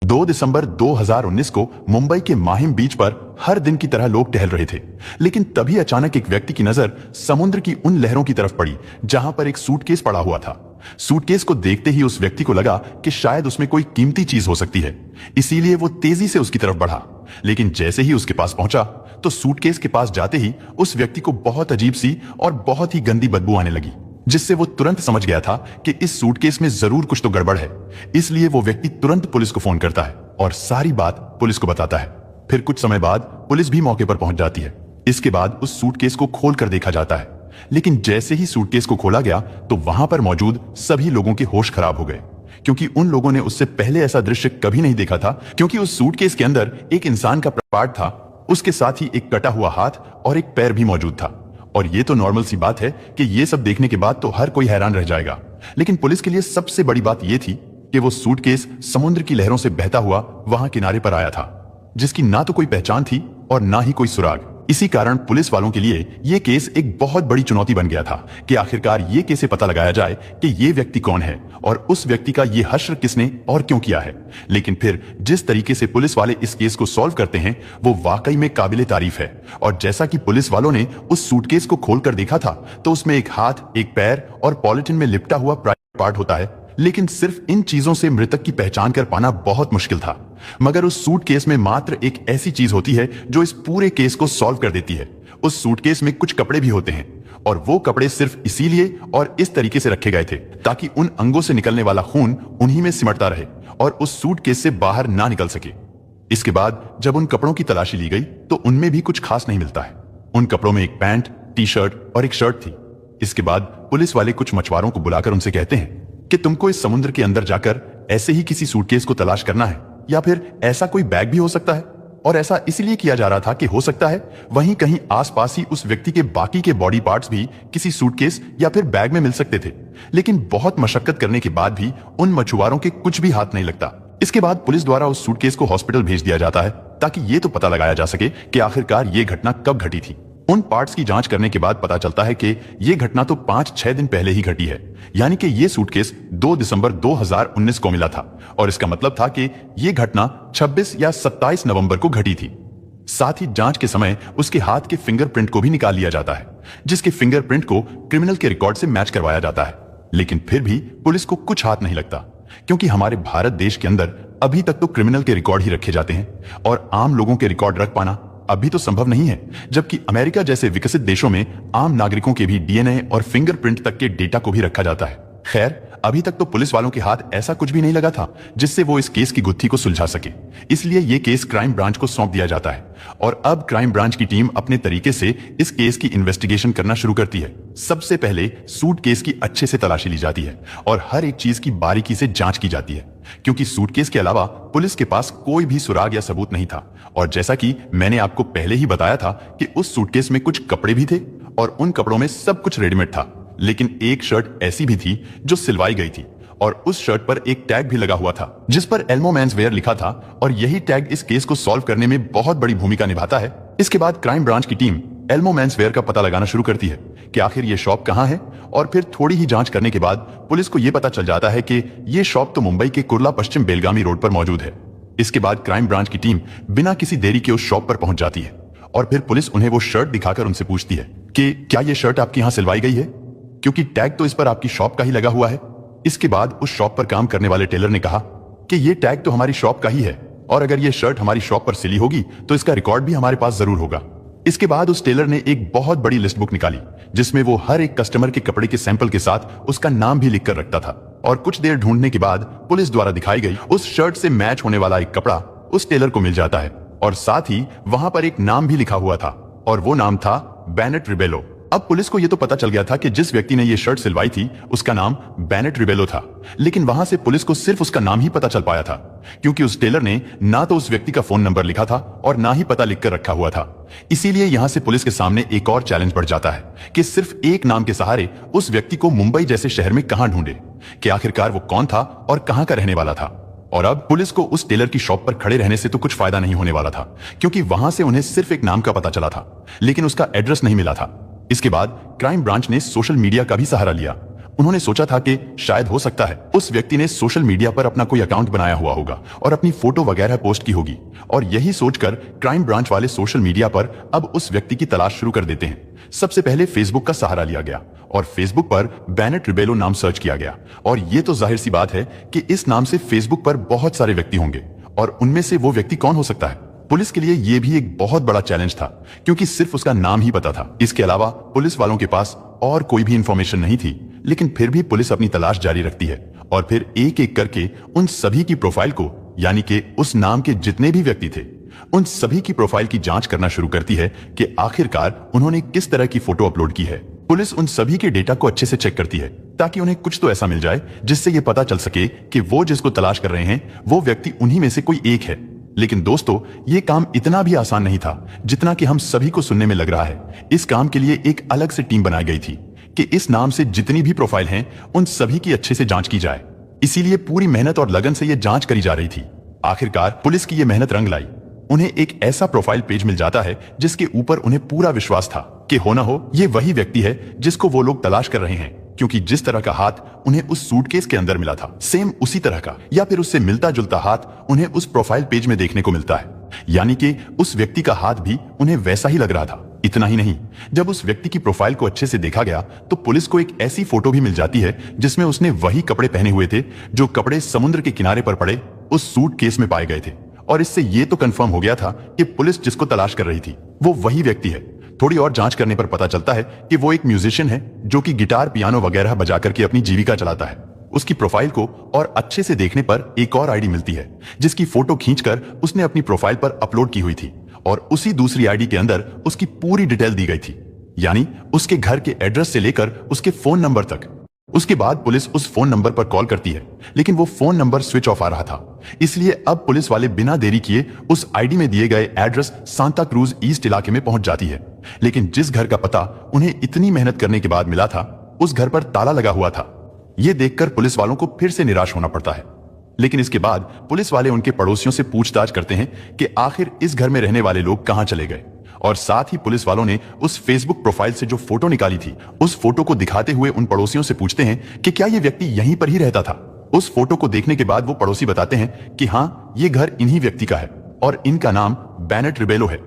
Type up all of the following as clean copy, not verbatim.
2 दिसंबर 2019 को मुंबई के माहिम बीच पर हर दिन की तरह लोग टहल रहे थे, लेकिन तभी अचानक एक व्यक्ति की नजर समुद्र की उन लहरों की तरफ पड़ी जहां पर एक सूटकेस पड़ा हुआ था। सूटकेस को देखते ही उस व्यक्ति को लगा कि शायद उसमें कोई कीमती चीज हो सकती है, इसीलिए वो तेजी से उसकी तरफ बढ़ा। लेकिन जैसे ही उसके पास पहुंचा तो सूटकेस के पास जाते ही उस व्यक्ति को बहुत अजीब सी और बहुत ही गंदी बदबू आने लगी, जिससे वो तुरंत समझ गया था कि इस सूटकेस में जरूर कुछ तो गड़बड़ है। इसलिए वो व्यक्ति तुरंत पुलिस को फोन करता है और सारी बात पुलिस को बताता है। फिर कुछ समय बाद पुलिस भी मौके पर पहुंच जाती है। इसके बाद उस सूटकेस को खोल कर देखा जाता है, लेकिन जैसे ही सूटकेस को खोला गया तो वहां पर मौजूद सभी लोगों के होश खराब हो गए, क्योंकि उन लोगों ने उससे पहले ऐसा दृश्य कभी नहीं देखा था। क्योंकि उस सूटकेस के अंदर एक इंसान का पार्ट था, उसके साथ ही एक कटा हुआ हाथ और एक पैर भी मौजूद था। और ये तो नॉर्मल सी बात है कि ये सब देखने के बाद तो हर कोई हैरान रह जाएगा, लेकिन पुलिस के लिए सबसे बड़ी बात ये थी कि वो सूटकेस समुद्र की लहरों से बहता हुआ वहां किनारे पर आया था, जिसकी ना तो कोई पहचान थी और ना ही कोई सुराग। इसी कारण पुलिस वालों के लिए यह केस एक बहुत बड़ी चुनौती बन गया था कि आखिरकार ये कैसे पता लगाया जाए कि ये व्यक्ति कौन है और उस व्यक्ति का ये हश्र किसने और क्यों किया है। लेकिन फिर जिस तरीके से पुलिस वाले इस केस को सॉल्व करते हैं वो वाकई में काबिले तारीफ है। और जैसा कि पुलिस वालों ने उस सूटकेस को खोलकर देखा था तो उसमें एक हाथ, एक पैर और पॉलिथीन में लिपटा हुआ प्राइवेट पार्ट होता है, लेकिन सिर्फ इन चीजों से मृतक की पहचान कर पाना बहुत मुश्किल था। मगर उस सूटकेस में मात्र एक ऐसी चीज होती है जो इस पूरे केस को सॉल्व कर देती है। उस सूटकेस में कुछ कपड़े भी होते हैं और वो कपड़े सिर्फ इसीलिए और इस तरीके से रखे गए थे ताकि उन अंगों से निकलने वाला खून उन्हीं में सिमटता रहे और उस सूटकेस से बाहर ना निकल सके। इसके बाद जब उन कपड़ों की तलाशी ली गई तो उनमें भी कुछ खास नहीं मिलता है। उन कपड़ों में एक पैंट, टी शर्ट और एक शर्ट थी। इसके बाद पुलिस वाले कुछ मछुआरों को बुलाकर उनसे कहते हैं कि तुमको इस समुद्र के अंदर जाकर ऐसे ही किसी सूटकेस को तलाश करना है, या फिर ऐसा कोई बैग भी हो सकता है। और ऐसा इसलिए किया जा रहा था कि हो सकता है वहीं कहीं आसपास ही उस व्यक्ति के बाकी के बॉडी पार्ट्स भी किसी सूटकेस या फिर बैग में मिल सकते थे। लेकिन बहुत मशक्कत करने के बाद भी उन मछुआरों के कुछ भी हाथ नहीं लगता। इसके बाद पुलिस द्वारा उस सूटकेस को हॉस्पिटल भेज दिया जाता है ताकि ये तो पता लगाया जा सके कि आखिरकार ये घटना कब घटी थी। उन पार्ट्स की जांच करने के बाद पता चलता है कि ये घटना तो 5-6 दिन पहले ही घटी है, यानी कि ये सूटकेस 2 दिसंबर 2019 को मिला था और इसका मतलब था कि ये घटना 26 या 27 नवंबर को घटी थी। साथ ही जांच के समय उसके हाथ के फिंगरप्रिंट को भी निकाल लिया जाता है, जिसके फिंगरप्रिंट को क्रिमिनल के रिकॉर्ड से मैच करवाया जाता है। लेकिन फिर भी पुलिस को कुछ हाथ नहीं लगता, क्योंकि हमारे भारत देश के अंदर अभी तक तो क्रिमिनल के रिकॉर्ड ही रखे जाते हैं और आम लोगों के रिकॉर्ड रख पाना अभी तो संभव नहीं है, जबकि अमेरिका जैसे विकसित देशों में आम नागरिकों के भी डीएनए और फिंगरप्रिंट तक के डेटा को भी रखा जाता है। खैर, अभी तक तो पुलिस वालों के हाथ ऐसा कुछ भी नहीं लगा था जिससे वो इस केस की गुत्थी को सुलझा सके। इसलिए ये केस क्राइम ब्रांच को सौंप दिया जाता है और अब क्राइम ब्रांच की टीम अपने तरीके से इस केस की इन्वेस्टिगेशन करना शुरू करती है। सबसे पहले सूटकेस की अच्छे से तलाशी ली जाती है और हर एक चीज की बारीकी से जांच की जाती है, क्योंकि सूटकेस के अलावा पुलिस के पास कोई भी सुराग या सबूत नहीं था। और जैसा कि मैंने आपको पहले ही बताया था कि उस सूटकेस में कुछ कपड़े भी थे और उन कपड़ों में सब कुछ रेडीमेड था, लेकिन एक शर्ट ऐसी भी थी जो सिलवाई गई थी और उस शर्ट पर एक टैग भी लगा हुआ था जिस पर एल्मो मेंस वेयर लिखा था और यही टैग इस केस को सॉल्व करने में बहुत बड़ी भूमिका निभाता है। इसके बाद क्राइम ब्रांच की टीम एल्मो मेंस वेयर का पता लगाना शुरू करती है कि आखिर ये शॉप कहां है और फिर थोड़ी ही जांच करने के बाद पुलिस को यह पता चल जाता है कि ये शॉप तो मुंबई के कुर्ला पश्चिम बेलगामी रोड पर मौजूद है। इसके बाद क्राइम ब्रांच की टीम बिना किसी देरी के उस शॉप पर पहुंच जाती है और फिर पुलिस उन्हें वो शर्ट दिखाकर उनसे पूछती है कि क्या ये शर्ट आपके यहां सिलवाई गई है, क्योंकि टैग तो इस पर आपकी शॉप का ही लगा हुआ है। इसके बाद उस शॉप पर काम करने वाले टेलर ने कहा कि ये टैग तो हमारी शॉप का ही है और अगर ये शर्ट हमारी शॉप पर सिली होगी तो इसका रिकॉर्ड भी हमारे पास जरूर होगा। इसके बाद उस टेलर ने एक बहुत बड़ी लिस्ट बुक निकाली जिसमें वो हर एक कस्टमर के कपड़े के सैंपल के साथ उसका नाम भी लिखकर रखता था। और कुछ देर ढूंढने के बाद पुलिस द्वारा दिखाई गई उस शर्ट से मैच होने वाला एक कपड़ा उस टेलर को मिल जाता है और साथ ही वहां पर एक नाम भी लिखा हुआ था और वो नाम था बेनेट रिबेलो। अब पुलिस को यह तो पता चल गया था कि जिस व्यक्ति ने यह शर्ट सिलवाई थी उसका नाम बेनेट रिबेलो था, लेकिन वहां से पुलिस को सिर्फ उसका नाम ही पता चल पाया था, क्योंकि उस टेलर ने ना तो उस व्यक्ति का फोन नंबर लिखा था और ना ही पता लिखकर रखा हुआ था। इसीलिए यहां से पुलिस के सामने एक और चैलेंज बढ़ जाता है कि सिर्फ एक नाम के सहारे उस व्यक्ति को मुंबई जैसे शहर में कहां ढूंढे, कि आखिरकार वो कौन था और कहां का रहने वाला था। और अब पुलिस को उस टेलर की शॉप पर खड़े रहने से तो कुछ फायदा नहीं होने वाला था, क्योंकि वहां से उन्हें सिर्फ एक नाम का पता चला था, लेकिन उसका एड्रेस नहीं मिला था। इसके बाद क्राइम ब्रांच ने सोशल मीडिया का भी सहारा लिया उन्होंने सोचा था कि शायद हो सकता है उस व्यक्ति ने सोशल मीडिया पर अपना कोई अकाउंट बनाया हुआ होगा और अपनी फोटो वगैरह पोस्ट की होगी, और यही सोचकर क्राइम ब्रांच वाले सोशल मीडिया पर अब उस व्यक्ति की तलाश शुरू कर देते हैं। सबसे पहले फेसबुक का सहारा लिया गया और फेसबुक पर बेनेट रिबेलो नाम सर्च किया गया, और ये तो जाहिर सी बात है कि इस नाम से फेसबुक पर बहुत सारे व्यक्ति होंगे, और उनमें से वो व्यक्ति कौन हो सकता है। पुलिस के लिए यह भी एक बहुत बड़ा चैलेंज था, क्योंकि सिर्फ उसका नाम ही पता था। इसके अलावा पुलिस वालों के पास और कोई भी इंफॉर्मेशन नहीं थी, लेकिन फिर भी पुलिस अपनी तलाश जारी रखती है और फिर एक एक करके उन सभी की प्रोफाइल को, यानी कि उस नाम के जितने भी व्यक्ति थे, उन सभी की प्रोफाइल की जांच करना शुरू करती है कि आखिरकार उन्होंने किस तरह की फोटो अपलोड की है। पुलिस उन सभी के डेटा को अच्छे से चेक करती है ताकि उन्हें कुछ तो ऐसा मिल जाए जिससे यह पता चल सके कि वो जिसको तलाश कर रहे हैं वो व्यक्ति उन्हीं में से कोई एक है। लेकिन दोस्तों, ये काम इतना भी आसान नहीं था जितना कि हम सभी को सुनने में लग रहा है। इस काम के लिए एक अलग से टीम बनाई गई थी कि इस नाम से जितनी भी प्रोफाइल हैं उन सभी की अच्छे से जांच की जाए। इसीलिए पूरी मेहनत और लगन से यह जांच करी जा रही थी। आखिरकार पुलिस की यह मेहनत रंग लाई। उन्हें एक ऐसा प्रोफाइल पेज मिल जाता है जिसके ऊपर उन्हें पूरा विश्वास था कि हो ना हो ये वही व्यक्ति है जिसको वो लोग तलाश कर रहे हैं, क्योंकि जिस तरह का हाथ उन्हें उस सूटकेस के अंदर मिला था, सेम उसी तरह का या फिर उससे मिलता जुलता हाथ उन्हें उस प्रोफाइल पेज में देखने को मिलता है। यानी कि उस व्यक्ति का हाथ भी उन्हें वैसा ही लग रहा था। इतना ही नहीं, जब उस व्यक्ति की प्रोफाइल को अच्छे से देखा गया तो पुलिस को एक ऐसी फोटो भी मिल जाती है जिसमें उसने वही कपड़े पहने हुए थे जो कपड़े समुद्र के किनारे पर पड़े उस सूटकेस में पाए गए थे। और इससे यह तो कंफर्म हो गया था कि पुलिस जिसको तलाश कर रही थी वो वही व्यक्ति है। थोड़ी और जांच करने पर पता चलता है कि वो एक म्यूजिशियन है जो कि गिटार पियानो वगैरह बजा करके अपनी जीविका चलाता है। उसकी प्रोफाइल को और अच्छे से देखने पर एक और आईडी मिलती है जिसकी फोटो खींचकर उसने अपनी प्रोफाइल पर अपलोड की हुई थी, और उसी दूसरी आईडी के अंदर उसकी पूरी डिटेल दी गई थी, यानी उसके घर के एड्रेस से लेकर उसके फोन नंबर तक। उसके बाद पुलिस उस फोन नंबर पर कॉल करती है, लेकिन वो फोन नंबर स्विच ऑफ आ रहा था। इसलिए अब पुलिस वाले बिना देरी किए उस आईडी में दिए गए एड्रेस सांता क्रूज ईस्ट इलाके में पहुंच जाती है। लेकिन जिस घर का पता उन्हें इतनी मेहनत करने के बाद मिला था, उस घर पर ताला लगा हुआ था। यह देखकर पुलिस वालों को फिर से निराश होना पड़ता है। लेकिन इसके बाद पुलिस वाले उनके पड़ोसियों से पूछताछ करते हैं कि आखिर इस घर में रहने वाले लोग कहां चले गए, और साथ ही पुलिस वालों ने उस फेसबुक प्रोफाइल से जो फोटो निकाली थी उस फोटो को दिखाते हुए उन पड़ोसियों से पूछते हैं कि क्या यह व्यक्ति यहीं पर ही रहता था। उस फोटो को देखने के बाद वो पड़ोसी बताते हैं कि हाँ, ये घर इन्हीं व्यक्ति का है और इनका नाम बेनेट रिबेलो है,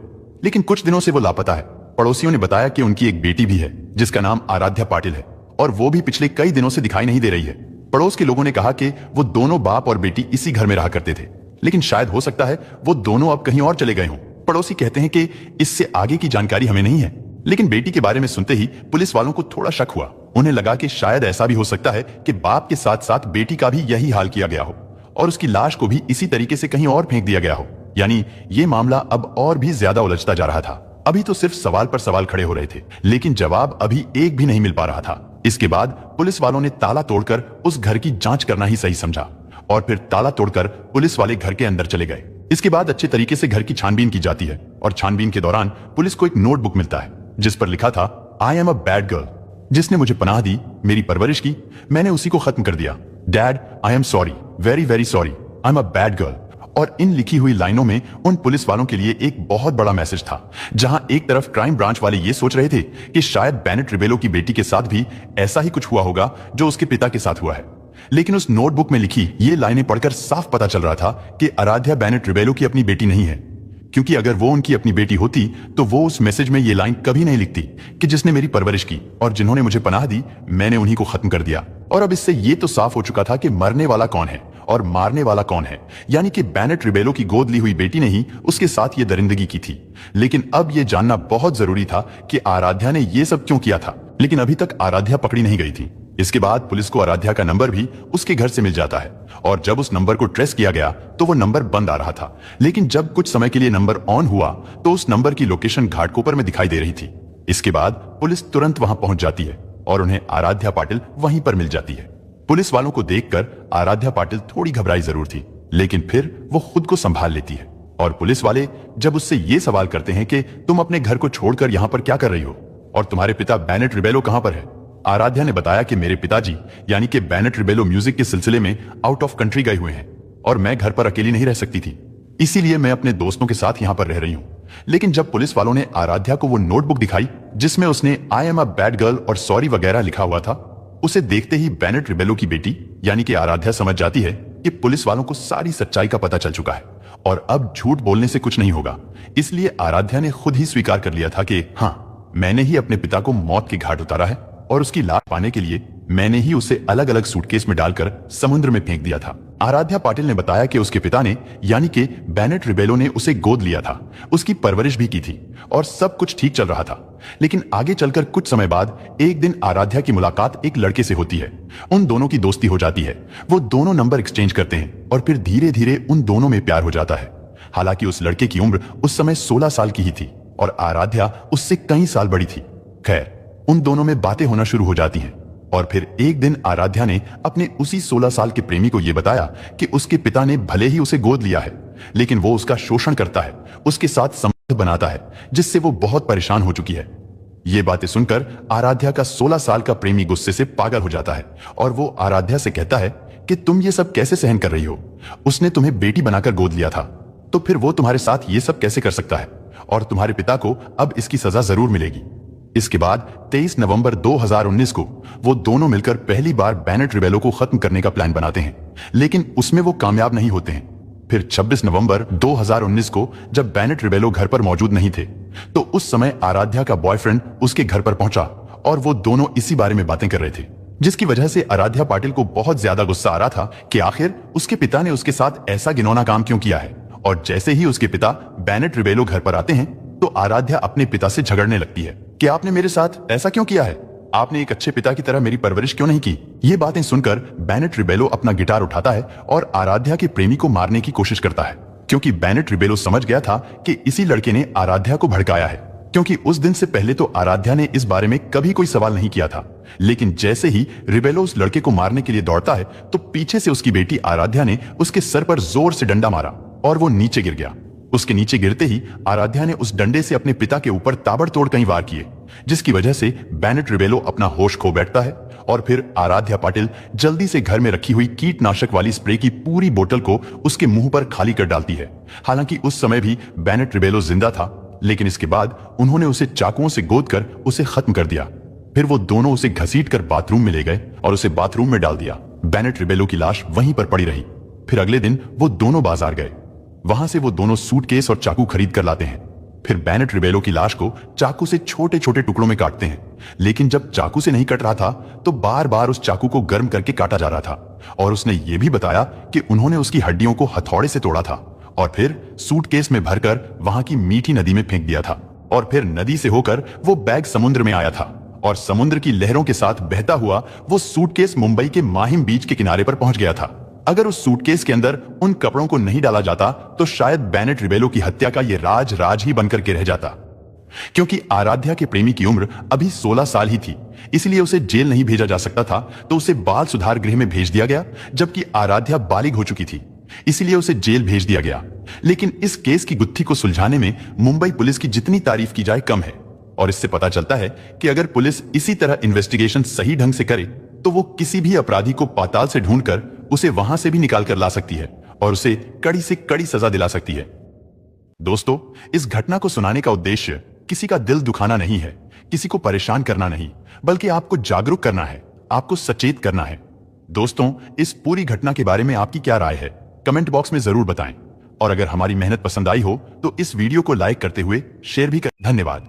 लेकिन कुछ दिनों से वो लापता है। पड़ोसियों ने बताया कि उनकी एक बेटी भी है जिसका नाम आराध्या पाटिल है, और वो भी पिछले कई दिनों से दिखाई नहीं दे रही है। पड़ोस के लोगों ने कहा कि वो दोनों बाप और बेटी इसी घर में रहा करते थे, लेकिन शायद हो सकता है वो दोनों अब कहीं और चले गए हों। पड़ोसी कहते हैं कि इससे आगे की जानकारी हमें नहीं है, लेकिन बेटी के बारे में सुनते ही पुलिस वालों को थोड़ा शक हुआ। उन्हें लगा कि शायद ऐसा भी हो सकता है कि बाप के साथ साथ बेटी का भी यही हाल किया गया हो और उसकी लाश को भी इसी तरीके से कहीं और फेंक दिया गया हो। यानी ये मामला अब और भी ज्यादा उलझता जा रहा था। अभी तो सिर्फ सवाल पर सवाल खड़े हो रहे थे, लेकिन जवाब अभी एक भी नहीं मिल पा रहा था। इसके बाद पुलिस वालों ने ताला तोड़कर उस घर की जांच करना ही सही समझा, और फिर ताला तोड़कर पुलिस वाले घर के अंदर चले गए। इसके बाद अच्छे तरीके से घर की छानबीन की जाती है, और छानबीन के दौरान पुलिस को एक नोटबुक मिलता है जिस पर लिखा था, I am a bad girl. जिसने मुझे पनाह दी, मेरी परवरिश की, मैंने उसी को खत्म कर दिया। Dad, I am sorry, very very sorry, I am a bad girl. और इन लिखी हुई लाइनों में उन पुलिस वालों के लिए एक बहुत बड़ा मैसेज था। जहां एक तरफ क्राइम ब्रांच वाले ये सोच रहे थे कि शायद बेनेट रिबेलो की बेटी के साथ भी ऐसा ही कुछ हुआ होगा जो उसके पिता के साथ हुआ है, लेकिन उस नोटबुक में लिखी ये लाइनें पढ़कर साफ पता चल रहा था कि आराध्या बेनेट रिबेलो की अपनी बेटी नहीं है, क्योंकि अगर वो उनकी अपनी बेटी होती तो वो उस मैसेज में ये लाइन कभी नहीं लिखती कि जिसने मेरी परवरिश की और जिन्होंने मुझे पनाह दी, मैंने उन्हीं को खत्म कर दिया। और अब इससे ये तो साफ हो चुका था कि मरने वाला कौन है और मारने वाला कौन है, यानी कि बेनेट रिबेलो की गोद ली हुई बेटी ने ही उसके साथ ये दरिंदगी की थी। लेकिन अब ये जानना बहुत जरूरी था कि आराध्या ने ये सब क्यों किया था। लेकिन अभी तक आराध्या पकड़ी नहीं गई थी। इसके बाद पुलिस को आराध्या का नंबर भी उसके घर से मिल जाता है, और जब उस नंबर को ट्रेस किया गया तो वो नंबर बंद आ रहा था। लेकिन जब कुछ समय के लिए नंबर ऑन हुआ तो उस नंबर की लोकेशन घाटकोपर में दिखाई दे रही थी। इसके बाद पुलिस तुरंत वहां पहुंच जाती है और उन्हें आराध्या पाटिल वहीं पर मिल जाती है। पुलिस वालों को देखकर आराध्या पाटिल थोड़ी घबराई जरूर थी, लेकिन फिर वो खुद को संभाल लेती है। और पुलिस वाले जब उससे ये सवाल करते हैं कि तुम अपने घर को छोड़कर यहाँ पर क्या कर रही हो और तुम्हारे पिता बेनेट रिबेलो कहाँ पर है, आराध्या ने बताया कि मेरे पिताजी यानी कि बेनेट रिबेलो म्यूजिक के सिलसिले में आउट ऑफ कंट्री गए हुए हैं और मैं घर पर अकेली नहीं रह सकती थी, इसीलिए मैं अपने दोस्तों के साथ यहाँ पर रह रही हूँ। लेकिन जब पुलिस वालों ने आराध्या को वो नोटबुक दिखाई जिसमें उसने I am a bad girl और सॉरी वगैरह लिखा हुआ था, उसे देखते ही बेनेट रिबेलो की बेटी यानी कि आराध्या समझ जाती है कि पुलिस वालों को सारी सच्चाई का पता चल चुका है और अब झूठ बोलने से कुछ नहीं होगा। इसलिए आराध्या ने खुद ही स्वीकार कर लिया था कि हाँ, मैंने ही अपने पिता को मौत के घाट उतारा है और उसकी लाश पाने के लिए मैंने ही उसे अलग अलग सूटकेस में डालकर समुद्र में फेंक दिया था। आराध्या पाटिल ने बताया कि उसके पिता ने यानी कि बेनेट रिबेलो ने उसे गोद लिया था, उसकी परवरिश भी की थी और सब कुछ ठीक चल रहा था। लेकिन आगे चलकर कुछ समय बाद एक दिन आराध्या की मुलाकात एक लड़के से होती है। उन दोनों की दोस्ती हो जाती है, वो दोनों नंबर एक्सचेंज करते हैं और फिर धीरे धीरे उन दोनों में प्यार हो जाता है। हालांकि उस लड़के की उम्र उस समय 16 साल की ही थी और आराध्या उससे कई साल बड़ी थी। खैर, उन दोनों में बातें होना शुरू हो जाती हैं और फिर एक दिन आराध्या ने अपने उसी 16 साल के प्रेमी को यह बताया कि उसके पिता ने भले ही उसे गोद लिया है, लेकिन वो उसका शोषण करता है, उसके साथ संबंध बनाता है, जिससे वो बहुत परेशान हो चुकी है। ये बातें सुनकर आराध्या का 16 साल का प्रेमी गुस्से से पागल हो जाता है और वो आराध्या से कहता है कि तुम ये सब कैसे सहन कर रही हो? उसने तुम्हें बेटी बनाकर गोद लिया था, तो फिर वो तुम्हारे साथ ये सब कैसे कर सकता है? और तुम्हारे पिता को अब इसकी सजा जरूर मिलेगी। इसके बाद 23 नवंबर 2019 को वो दोनों मिलकर पहली बार बेनेट रिबेलो को खत्म करने का प्लान बनाते हैं, लेकिन उसमें वो कामयाब नहीं होते हैं। फिर 26 नवंबर 2019 को जब बेनेट रिबेलो घर पर मौजूद नहीं थे, तो उस समय आराध्या का बॉयफ्रेंड उसके घर पर पहुंचा और वो दोनों इसी बारे में बातें कर रहे थे, जिसकी वजह से आराध्या पाटिल को बहुत ज्यादा गुस्सा आ रहा था कि आखिर उसके पिता ने उसके साथ ऐसा घिनौना काम क्यों किया है। और जैसे ही उसके पिता बेनेट रिबेलो घर पर आते हैं तो आराध्या अपने पिता से झगड़ने लगती है कि आपने मेरे साथ ऐसा क्यों किया है? आपने एक अच्छे पिता की तरह मेरी परवरिश क्यों नहीं की? ये बातें सुनकर बेनेट रिबेलो अपना गिटार उठाता है और आराध्या के प्रेमी को मारने की कोशिश करता है, क्योंकि बेनेट रिबेलो समझ गया था कि इसी लड़के ने आराध्या को भड़काया है, क्योंकि उस दिन से पहले तो आराध्या ने इस बारे में कभी कोई सवाल नहीं किया था। लेकिन जैसे ही रिबेलो उस लड़के को मारने के लिए दौड़ता है तो पीछे से उसकी बेटी आराध्या ने उसके सर पर जोर से डंडा मारा और वो नीचे गिर गया। उसके नीचे गिरते ही आराध्या ने उस डंडे से अपने पिता के ऊपर ताबड़तोड़ कई वार किए, जिसकी वजह से बेनेट रिबेलो अपना होश खो बैठता है और फिर आराध्या पाटिल जल्दी से घर में रखी हुई कीटनाशक वाली स्प्रे की पूरी बोतल को उसके मुंह पर खाली कर डालती है। हालांकि उस समय भी बेनेट रिबेलो जिंदा था, लेकिन इसके बाद उन्होंने उसे चाकुओं से गोदकर उसे खत्म कर दिया। फिर वो दोनों उसे घसीटकर बाथरूम में ले गए और उसे बाथरूम में डाल दिया। बेनेट रिबेलो की लाश वहीं पर पड़ी रही। फिर अगले दिन वो दोनों बाजार गए, वहां से वो दोनों सूटकेस और चाकू खरीद कर लाते हैं। फिर बेनेट रिबेलो की लाश को चाकू से छोटे छोटे टुकड़ों में काटते हैं, लेकिन जब चाकू से नहीं कट रहा था तो बार बार उस चाकू को गर्म करके काटा जा रहा था। और उसने ये भी बताया कि उन्होंने उसकी हड्डियों को हथौड़े से तोड़ा था और फिर सूटकेस में भरकर वहां की मीठी नदी में फेंक दिया था। और फिर नदी से होकर वो बैग समुद्र में आया था और समुद्र की लहरों के साथ बहता हुआ वो सूटकेस मुंबई के माहिम बीच के किनारे पर पहुंच गया था। अगर उस सूटकेस के अंदर उन कपड़ों को नहीं डाला जाता तो शायद बेनेट रिबेलो की हत्या का ये राज ही बनकर के रह जाता। क्योंकि आराध्या के प्रेमी की उम्र अभी 16 साल ही थी, इसलिए उसे जेल नहीं भेजा जा सकता था, तो उसे बाल सुधार गृह में भेज दिया गया, जबकि आराध्या बालिग हो चुकी थी, इसलिए उसे जेल भेज दिया गया। लेकिन इस केस की गुत्थी को सुलझाने में मुंबई पुलिस की जितनी तारीफ की जाए कम है। और इससे पता चलता है कि अगर पुलिस इसी तरह इन्वेस्टिगेशन सही ढंग से करे तो वो किसी भी अपराधी को पाताल से ढूंढकर उसे वहां से भी निकाल कर ला सकती है और उसे कड़ी से कड़ी सजा दिला सकती है। दोस्तों, इस घटना को सुनाने का उद्देश्य किसी का दिल दुखाना नहीं है, किसी को परेशान करना नहीं, बल्कि आपको जागरूक करना है, आपको सचेत करना है। दोस्तों, इस पूरी घटना के बारे में आपकी क्या राय है, कमेंट बॉक्स में जरूर बताएं। और अगर हमारी मेहनत पसंद आई हो तो इस वीडियो को लाइक करते हुए शेयर भी करें। धन्यवाद।